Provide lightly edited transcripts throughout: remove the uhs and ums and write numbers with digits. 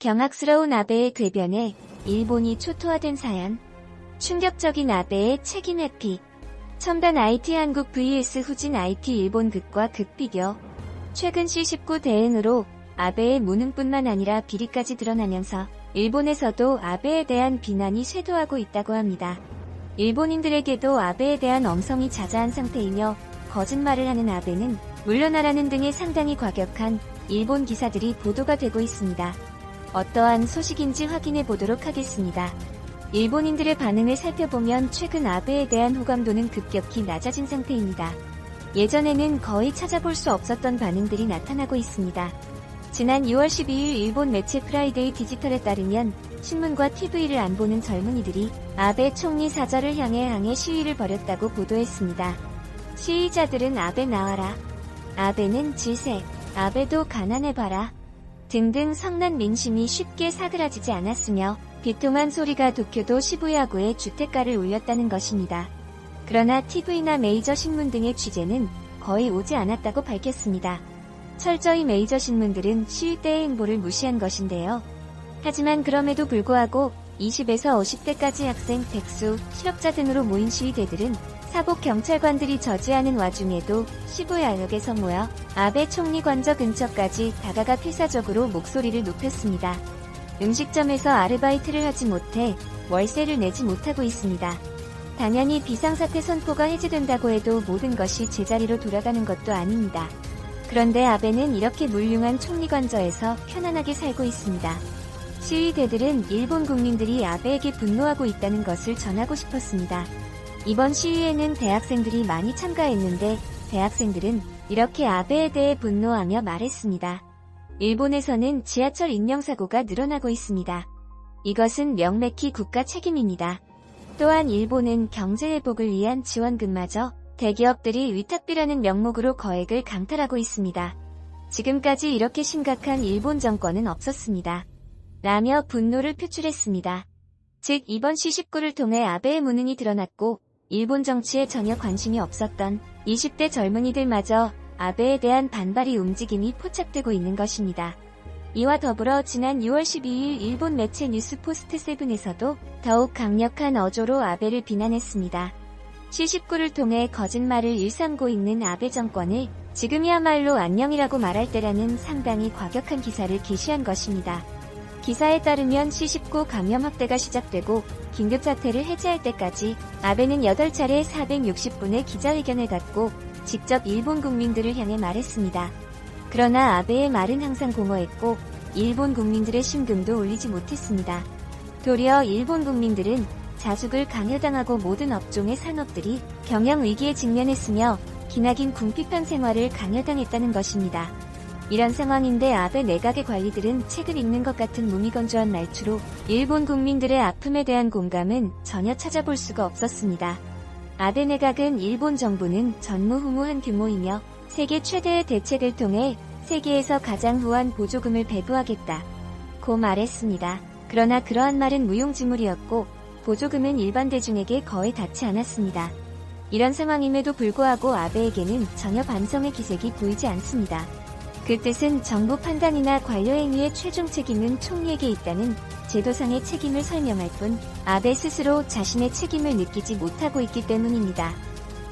경악스러운 아베의 궤변에 일본이 초토화된 사연. 충격적인 아베의 책임 회피. 첨단 IT 한국 vs 후진 IT 일본 극과 극 비교. 최근 C19 대응으로 아베의 무능뿐만 아니라 비리까지 드러나면서 일본에서도 아베에 대한 비난이 쇄도하고 있다고 합니다. 일본인들에게도 아베에 대한 엄성이 자자한 상태이며 거짓말을 하는 아베는 물러나라는 등의 상당히 과격한 일본 기사들이 보도가 되고 있습니다. 어떠한 소식인지 확인해 보도록 하겠습니다. 일본인들의 반응을 살펴보면 최근 아베에 대한 호감도는 급격히 낮아진 상태입니다. 예전에는 거의 찾아볼 수 없었던 반응들이 나타나고 있습니다. 지난 6월 12일 일본 매체 프라이데이 디지털에 따르면 신문과 TV를 안 보는 젊은이들이 아베 총리 사저를 향해 시위를 벌였다고 보도했습니다. 시위자들은 아베 나와라, 아베는 질색, 아베도 가난해봐라 등등 성난 민심이 쉽게 사그라지지 않았으며 비통한 소리가 도쿄도 시부야구의 주택가를 울렸다는 것입니다. 그러나 TV나 메이저 신문 등의 취재는 거의 오지 않았다고 밝혔습니다. 철저히 메이저 신문들은 시위 때의 행보를 무시한 것인데요. 하지만 그럼에도 불구하고 20에서 50대까지 학생, 백수, 실업자 등으로 모인 시위대들은 사복 경찰관들이 저지하는 와중에도 시부야역에서 모여 아베 총리 관저 근처까지 다가가 필사적으로 목소리를 높였습니다. 음식점에서 아르바이트를 하지 못해 월세를 내지 못하고 있습니다. 당연히 비상사태 선포가 해제된다고 해도 모든 것이 제자리로 돌아가는 것도 아닙니다. 그런데 아베는 이렇게 물륭한 총리 관저에서 편안하게 살고 있습니다. 시위대들은 일본 국민들이 아베에게 분노하고 있다는 것을 전하고 싶었습니다. 이번 시위에는 대학생들이 많이 참가했는데 대학생들은 이렇게 아베에 대해 분노하며 말했습니다. 일본에서는 지하철 인명사고가 늘어나고 있습니다. 이것은 명백히 국가 책임입니다. 또한 일본은 경제회복을 위한 지원금마저 대기업들이 위탁비라는 명목으로 거액을 강탈하고 있습니다. 지금까지 이렇게 심각한 일본 정권은 없었습니다. 라며 분노를 표출했습니다. 즉 이번 C19를 통해 아베의 무능이 드러났고 일본 정치에 전혀 관심이 없었던 20대 젊은이들마저 아베에 대한 반발의 움직임이 포착되고 있는 것입니다. 이와 더불어 지난 6월 12일 일본 매체 뉴스포스트 세븐에서도 더욱 강력한 어조로 아베를 비난했습니다. C19를 통해 거짓말을 일삼고 있는 아베 정권을 지금이야말로 안녕이라고 말할 때라는 상당히 과격한 기사를 게시한 것입니다. 기사에 따르면 C19 감염 확대가 시작되고 긴급사태를 해제할 때까지 아베는 8차례 460분의 기자회견을 갖고 직접 일본 국민들을 향해 말했습니다. 그러나 아베의 말은 항상 공허했고 일본 국민들의 심금도 울리지 못했습니다. 도리어 일본 국민들은 자숙을 강요당하고 모든 업종의 산업들이 경영위기에 직면했으며 기나긴 궁핍한 생활을 강요당했다는 것입니다. 이런 상황인데 아베 내각의 관리들은 책을 읽는 것 같은 무미건조한 말투로 일본 국민들의 아픔에 대한 공감은 전혀 찾아볼 수가 없었습니다. 아베 내각은 일본 정부는 전무후무한 규모이며 세계 최대의 대책을 통해 세계에서 가장 후한 보조금을 배부하겠다고 말했습니다. 그러나 그러한 말은 무용지물이었고 보조금은 일반 대중에게 거의 닿지 않았습니다. 이런 상황임에도 불구하고 아베에게는 전혀 반성의 기색이 보이지 않습니다. 그 뜻은 정부 판단이나 관료 행위의 최종 책임은 총리에게 있다는 제도상의 책임을 설명할 뿐 아베 스스로 자신의 책임을 느끼지 못하고 있기 때문입니다.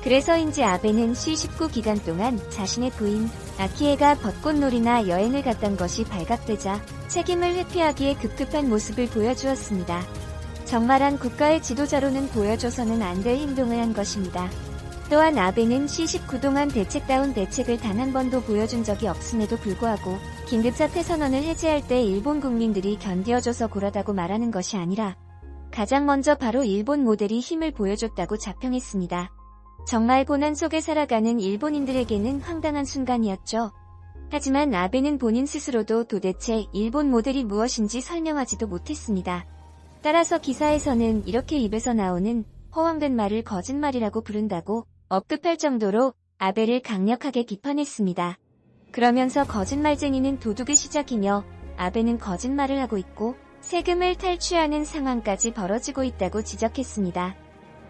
그래서인지 아베는 C19 기간 동안 자신의 부인 아키에가 벚꽃놀이나 여행을 갔던 것이 발각되자 책임을 회피하기에 급급한 모습을 보여주었습니다. 정말한 국가의 지도자로는 보여줘서는 안 될 행동을 한 것입니다. 또한 아베는 C19 동안 대책다운 대책을 단 한 번도 보여준 적이 없음에도 불구하고 긴급사태 선언을 해제할 때 일본 국민들이 견디어줘서 고라다고 말하는 것이 아니라 가장 먼저 바로 일본 모델이 힘을 보여줬다고 자평했습니다. 정말 고난 속에 살아가는 일본인들에게는 황당한 순간이었죠. 하지만 아베는 본인 스스로도 도대체 일본 모델이 무엇인지 설명하지도 못했습니다. 따라서 기사에서는 이렇게 입에서 나오는 허황된 말을 거짓말이라고 부른다고 언급할 정도로 아베를 강력하게 비판했습니다. 그러면서 거짓말쟁이는 도둑의 시작이며 아베는 거짓말을 하고 있고 세금을 탈취하는 상황까지 벌어지고 있다고 지적했습니다.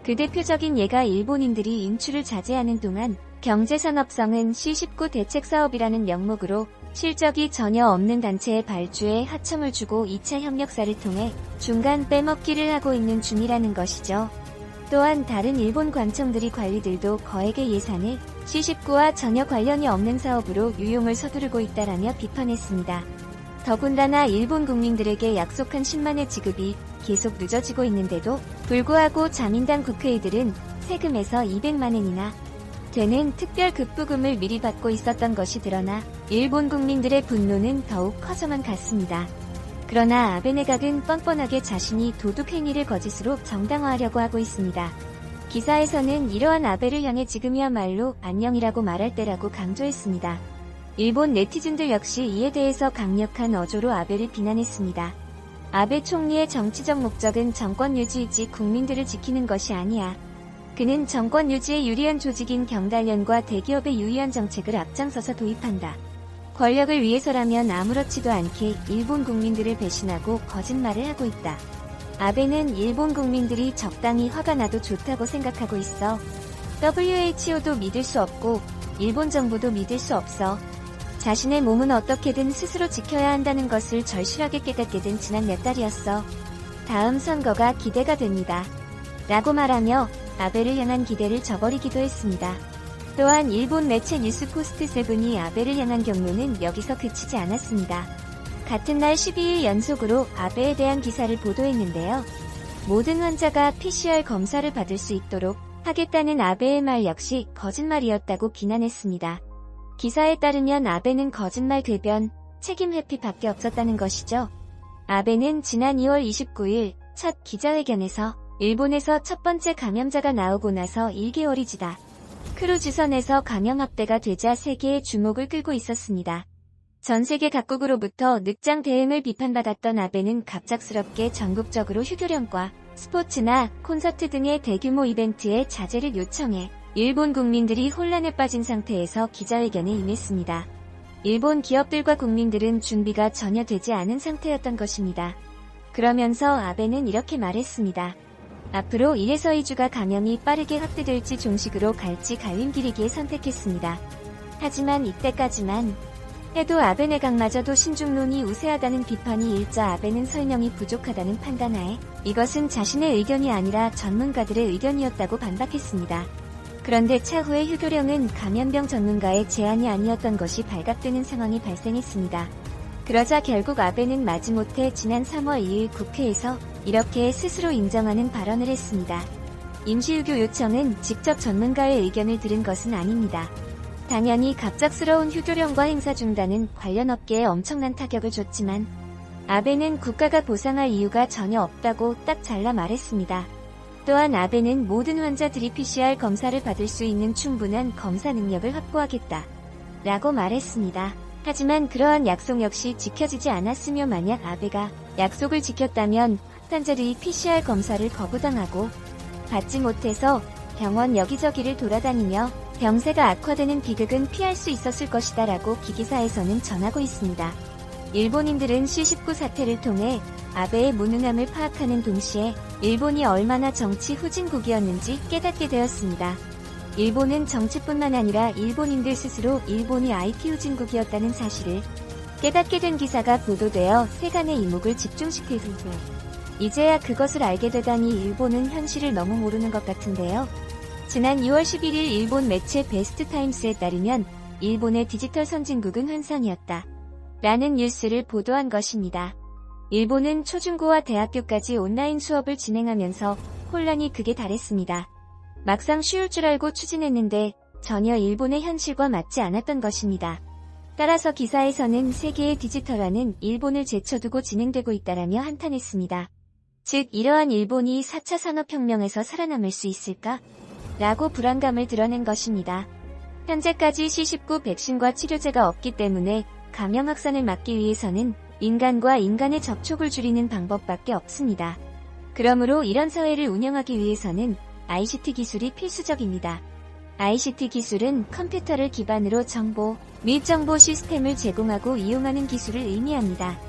그 대표적인 예가 일본인들이 인출을 자제하는 동안 경제산업성은 C19 대책사업이라는 명목으로 실적이 전혀 없는 단체의 발주에 하청을 주고 2차 협력사를 통해 중간 빼먹기를 하고 있는 중이라는 것이죠. 또한 다른 일본 관청들이 관리들도 거액의 예산을 C19와 전혀 관련이 없는 사업으로 유용을 서두르고 있다라며 비판했습니다. 더군다나 일본 국민들에게 약속한 10만의 지급이 계속 늦어지고 있는데도 불구하고 자민당 국회의들은 세금에서 200만엔이나 되는 특별 급부금을 미리 받고 있었던 것이 드러나 일본 국민들의 분노는 더욱 커져만 갔습니다. 그러나 아베 내각은 뻔뻔하게 자신이 도둑 행위를 거짓으로 정당화하려고 하고 있습니다. 기사에서는 이러한 아베를 향해 지금이야말로 안녕이라고 말할 때라고 강조했습니다. 일본 네티즌들 역시 이에 대해서 강력한 어조로 아베를 비난했습니다. 아베 총리의 정치적 목적은 정권 유지이지 국민들을 지키는 것이 아니야. 그는 정권 유지에 유리한 조직인 경달련과 대기업의 유의한 정책을 앞장서서 도입한다. 권력을 위해서라면 아무렇지도 않게 일본 국민들을 배신하고 거짓말을 하고 있다. 아베는 일본 국민들이 적당히 화가 나도 좋다고 생각하고 있어. WHO도 믿을 수 없고 일본 정부도 믿을 수 없어. 자신의 몸은 어떻게든 스스로 지켜야 한다는 것을 절실하게 깨닫게 된 지난 몇 달이었어. 다음 선거가 기대가 됩니다. 라고 말하며 아베를 향한 기대를 저버리기도 했습니다. 또한 일본 매체 뉴스포스트7이 아베를 향한 경로는 여기서 그치지 않았습니다. 같은 날 12일 연속으로 아베에 대한 기사를 보도했는데요. 모든 환자가 PCR 검사를 받을 수 있도록 하겠다는 아베의 말 역시 거짓말이었다고 비난했습니다. 기사에 따르면 아베는 거짓말 궤변, 책임 회피밖에 없었다는 것이죠. 아베는 지난 2월 29일 첫 기자회견에서 일본에서 첫 번째 감염자가 나오고 나서 1개월이 지나 크루즈선에서 감염 확대가 되자 세계의 주목을 끌고 있었습니다. 전 세계 각국으로부터 늑장 대응을 비판받았던 아베는 갑작스럽게 전국적으로 휴교령과 스포츠나 콘서트 등의 대규모 이벤트의 자제를 요청해 일본 국민들이 혼란에 빠진 상태에서 기자회견에 임했습니다. 일본 기업들과 국민들은 준비가 전혀 되지 않은 상태였던 것입니다. 그러면서 아베는 이렇게 말했습니다. 앞으로 1에서 2주가 감염이 빠르게 확대될지 종식으로 갈지 갈림길이기에 선택했습니다. 하지만 이때까지만 해도 아베 내각마저도 신중론이 우세하다는 비판이 일자 아베는 설명이 부족하다는 판단하에 이것은 자신의 의견이 아니라 전문가들의 의견이었다고 반박했습니다. 그런데 차후에 휴교령은 감염병 전문가의 제안이 아니었던 것이 발각되는 상황이 발생했습니다. 그러자 결국 아베는 마지못해 지난 3월 2일 국회에서 이렇게 스스로 인정하는 발언을 했습니다. 임시휴교 요청은 직접 전문가의 의견을 들은 것은 아닙니다. 당연히 갑작스러운 휴교령과 행사 중단은 관련 업계에 엄청난 타격을 줬지만 아베는 국가가 보상할 이유가 전혀 없다고 딱 잘라 말했습니다. 또한 아베는 모든 환자들이 PCR 검사를 받을 수 있는 충분한 검사 능력을 확보하겠다 라고 말했습니다. 하지만 그러한 약속 역시 지켜지지 않았으며 만약 아베가 약속을 지켰다면 확진자들이 PCR 검사를 거부당하고 받지 못해서 병원 여기저기를 돌아다니며 병세가 악화되는 비극은 피할 수 있었을 것이다 라고 기기사에서는 전하고 있습니다. 일본인들은 C19 사태를 통해 아베의 무능함을 파악하는 동시에 일본이 얼마나 정치 후진국이었는지 깨닫게 되었습니다. 일본은 정치뿐만 아니라 일본인들 스스로 일본이 IT 후진국이었다는 사실을 깨닫게 된 기사가 보도되어 세간의 이목을 집중시키고 이제야 그것을 알게 되다니 일본은 현실을 너무 모르는 것 같은데요. 지난 2월 11일 일본 매체 베스트타임스에 따르면 일본의 디지털 선진국은 환상이었다 라는 뉴스를 보도한 것입니다. 일본은 초중고와 대학교까지 온라인 수업을 진행하면서 혼란이 극에 달했습니다. 막상 쉬울 줄 알고 추진했는데 전혀 일본의 현실과 맞지 않았던 것입니다. 따라서 기사에서는 세계의 디지털화는 일본을 제쳐두고 진행되고 있다라며 한탄했습니다. 즉 이러한 일본이 4차 산업혁명에서 살아남을 수 있을까? 라고 불안감을 드러낸 것입니다. 현재까지 C19 백신과 치료제가 없기 때문에 감염 확산을 막기 위해서는 인간과 인간의 접촉을 줄이는 방법밖에 없습니다. 그러므로 이런 사회를 운영하기 위해서는 ICT 기술이 필수적입니다. ICT 기술은 컴퓨터를 기반으로 정보 및 정보 시스템을 제공하고 이용하는 기술을 의미합니다.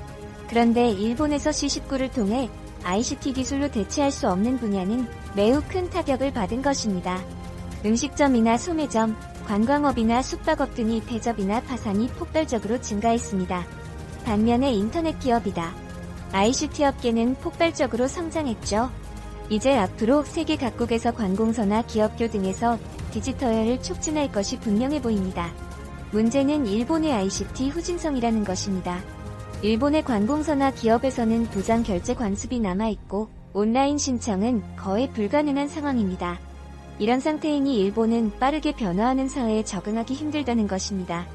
그런데 일본에서 C19를 통해 ICT 기술로 대체할 수 없는 분야는 매우 큰 타격을 받은 것입니다. 음식점이나 소매점, 관광업이나 숙박업 등이 폐업이나 파산이 폭발적으로 증가했습니다. 반면에 인터넷 기업이다. ICT 업계는 폭발적으로 성장했죠. 이제 앞으로 세계 각국에서 관공서나 기업교 등에서 디지털화를 촉진할 것이 분명해 보입니다. 문제는 일본의 ICT 후진성이라는 것입니다. 일본의 관공서나 기업에서는 도장 결제 관습이 남아있고 온라인 신청은 거의 불가능한 상황입니다. 이런 상태이니 일본은 빠르게 변화하는 사회에 적응하기 힘들다는 것입니다.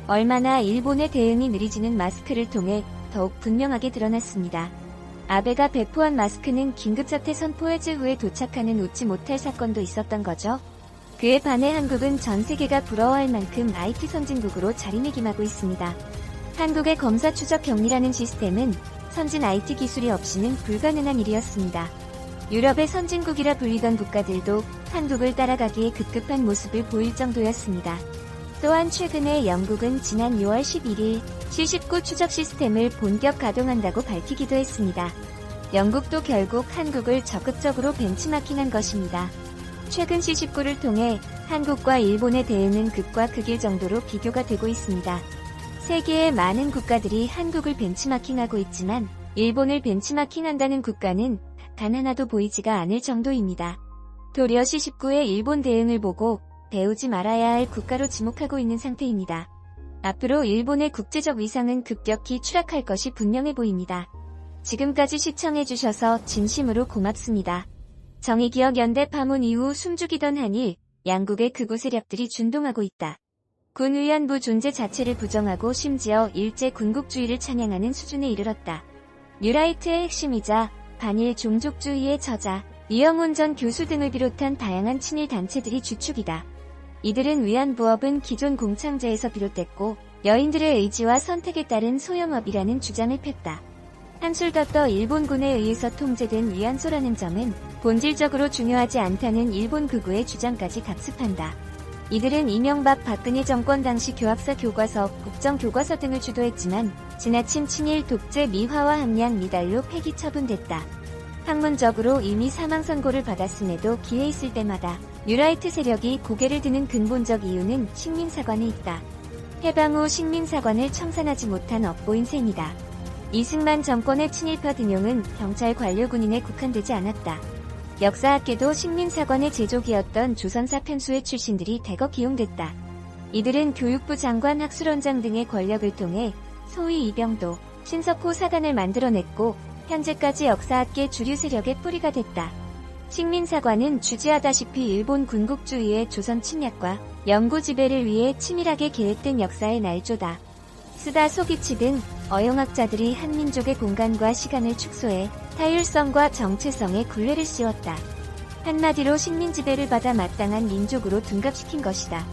얼마나 일본의 대응이 느리지는 마스크를 통해 더욱 분명하게 드러났습니다. 아베가 배포한 마스크는 긴급사태 선포 해제 후에 도착하는 웃지 못할 사건도 있었던 거죠. 그에 반해 한국은 전 세계가 부러워할 만큼 IT 선진국으로 자리매김하고 있습니다. 한국의 검사 추적 격리라는 시스템은 선진 IT 기술이 없이는 불가능한 일이었습니다. 유럽의 선진국이라 불리던 국가들도 한국을 따라가기에 급급한 모습을 보일 정도였습니다. 또한 최근에 영국은 지난 6월 11일 C19 추적 시스템을 본격 가동한다고 밝히기도 했습니다. 영국도 결국 한국을 적극적으로 벤치마킹한 것입니다. 최근 C19를 통해 한국과 일본의 대응은 극과 극일 정도로 비교가 되고 있습니다. 세계의 많은 국가들이 한국을 벤치마킹하고 있지만 일본을 벤치마킹한다는 국가는 단 하나도 보이지가 않을 정도입니다. 도리어 C19의 일본 대응을 보고 배우지 말아야 할 국가로 지목하고 있는 상태입니다. 앞으로 일본의 국제적 위상은 급격히 추락할 것이 분명해 보입니다. 지금까지 시청해주셔서 진심으로 고맙습니다. 정의기억연대 파문 이후 숨죽이던 한일, 양국의 극우 세력들이 준동하고 있다. 군 위안부 존재 자체를 부정하고 심지어 일제 군국주의를 찬양하는 수준에 이르렀다. 뉴라이트의 핵심이자 반일 종족주의의 저자, 이영훈 전 교수 등을 비롯한 다양한 친일 단체들이 주축이다. 이들은 위안부업은 기존 공창제에서 비롯됐고 여인들의 의지와 선택에 따른 소영업이라는 주장을 폈다. 한술 더 떠 일본군에 의해서 통제된 위안소라는 점은 본질적으로 중요하지 않다는 일본 극우의 주장까지 각습한다. 이들은 이명박 박근혜 정권 당시 교학사 교과서, 국정교과서 등을 주도했지만 지나친 친일 독재 미화와 함량 미달로 폐기 처분됐다. 학문적으로 이미 사망 선고를 받았음에도 기회 있을 때마다 뉴라이트 세력이 고개를 드는 근본적 이유는 식민사관에 있다. 해방 후 식민사관을 청산하지 못한 업보인 셈이다. 이승만 정권의 친일파 등용은 경찰 관료 군인에 국한되지 않았다. 역사학계도 식민사관의 제조기였던 조선사 편수의 출신들이 대거 기용됐다. 이들은 교육부 장관 학술원장 등의 권력을 통해 소위 이병도, 신석호 사단을 만들어냈고 현재까지 역사학계 주류 세력의 뿌리가 됐다. 식민사관은 주지하다시피 일본 군국주의의 조선 침략과 영구 지배를 위해 치밀하게 계획된 역사의 날조다. 스다 소기치 등 어용학자들이 한민족의 공간과 시간을 축소해 타율성과 정체성에 굴레를 씌웠다. 한마디로 식민 지배를 받아 마땅한 민족으로 둔갑시킨 것이다.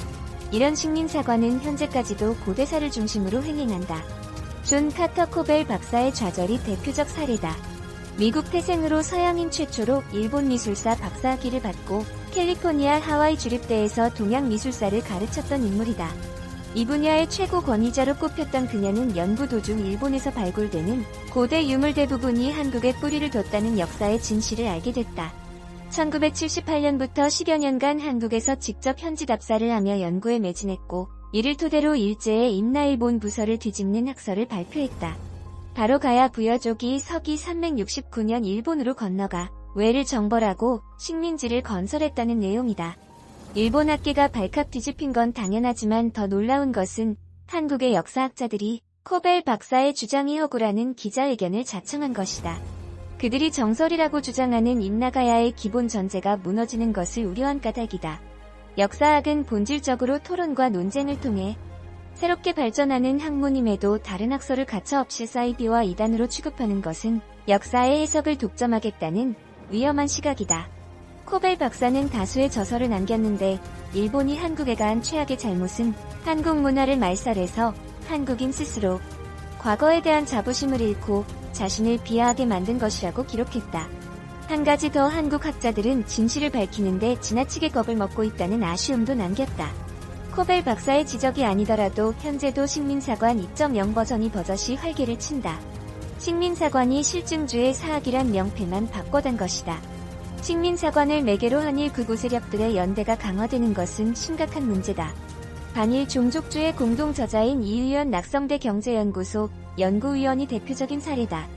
이런 식민사관은 현재까지도 고대사를 중심으로 행행한다. 존 카터 코벨 박사의 좌절이 대표적 사례다. 미국 태생으로 서양인 최초로 일본 미술사 박사학위를 받고 캘리포니아 하와이 주립대에서 동양 미술사를 가르쳤던 인물이다. 이 분야의 최고 권위자로 꼽혔던 그녀는 연구 도중 일본에서 발굴되는 고대 유물 대부분이 한국에 뿌리를 뒀다는 역사의 진실을 알게 됐다. 1978년부터 10여 년간 한국에서 직접 현지 답사를 하며 연구에 매진했고 이를 토대로 일제의 임나일본 부서를 뒤집는 학설을 발표했다. 바로 가야 부여족이 서기 369년 일본으로 건너가 외를 정벌하고 식민지를 건설했다는 내용이다. 일본 학계가 발칵 뒤집힌 건 당연하지만 더 놀라운 것은 한국의 역사학자들이 코벨 박사의 주장이 허구라는 기자회견을 자청한 것이다. 그들이 정설이라고 주장하는 임나가야의 기본 전제가 무너지는 것을 우려한 까닭이다. 역사학은 본질적으로 토론과 논쟁을 통해 새롭게 발전하는 학문임에도 다른 학설을 가차없이 사이비와 이단으로 취급하는 것은 역사의 해석을 독점하겠다는 위험한 시각이다. 코벨 박사는 다수의 저서를 남겼는데 일본이 한국에 가한 최악의 잘못은 한국 문화를 말살해서 한국인 스스로 과거에 대한 자부심을 잃고 자신을 비하하게 만든 것이라고 기록했다. 한 가지 더 한국 학자들은 진실을 밝히는데 지나치게 겁을 먹고 있다는 아쉬움도 남겼다. 코벨 박사의 지적이 아니더라도 현재도 식민사관 2.0 버전이 버젓이 활개를 친다. 식민사관이 실증주의 사학이란 명패만 바꿔단 것이다. 식민사관을 매개로 한 일 극우 세력들의 연대가 강화되는 것은 심각한 문제다. 반일 종족주의 공동저자인 이의원 낙성대 경제연구소 연구위원이 대표적인 사례다.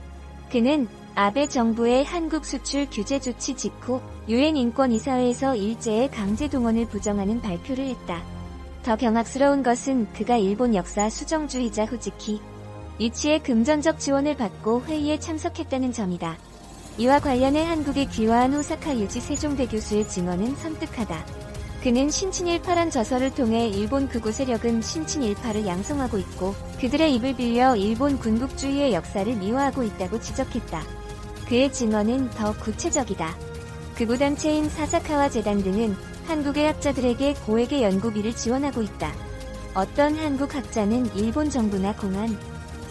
그는 아베 정부의 한국 수출 규제 조치 직후 유엔 인권이사회에서 일제의 강제 동원을 부정하는 발표를 했다. 더 경악스러운 것은 그가 일본 역사 수정주의자 후지키 유치의 금전적 지원을 받고 회의에 참석했다는 점이다. 이와 관련해 한국에 귀화한 호사카 유지 세종대 교수의 증언은 섬뜩하다. 그는 신친일파란 저서를 통해 일본 극우 세력은 신친일파를 양성하고 있고 그들의 입을 빌려 일본 군국주의의 역사를 미화하고 있다고 지적했다. 그의 증언은 더 구체적이다. 극우단체인 사사카와 재단 등은 한국의 학자들에게 고액의 연구비를 지원하고 있다. 어떤 한국 학자는 일본 정부나 공안,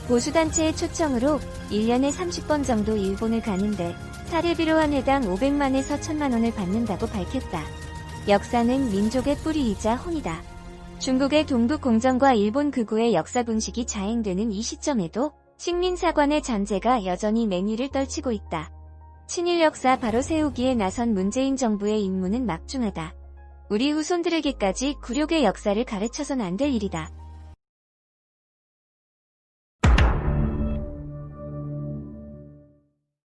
보수단체의 초청으로 1년에 30번 정도 일본을 가는데 사례비로 한 해당 500만에서 1000만 원을 받는다고 밝혔다. 역사는 민족의 뿌리이자 혼이다. 중국의 동북 공정과 일본 극우의 역사 분식이 자행되는 이 시점에도 식민사관의 잔재가 여전히 맹위를 떨치고 있다. 친일 역사 바로 세우기에 나선 문재인 정부의 임무는 막중하다. 우리 후손들에게까지 굴욕의 역사를 가르쳐선 안 될 일이다.